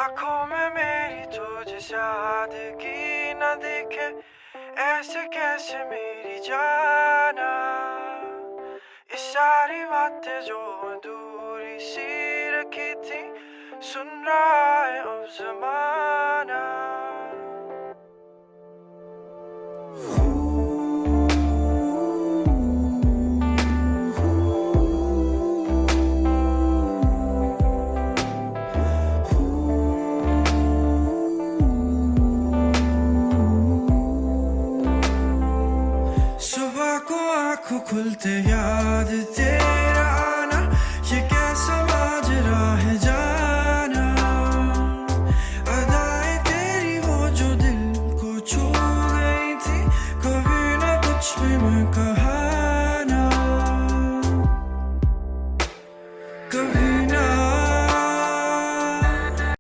आंखों में मेरी तुझे सादगी न दिखे, ऐसे कैसे मेरी जाना। ये सारी बातें जो अधूरी सी रखी थी, सुन रहा है अब ज़माना। सुबह को आँखों खुलते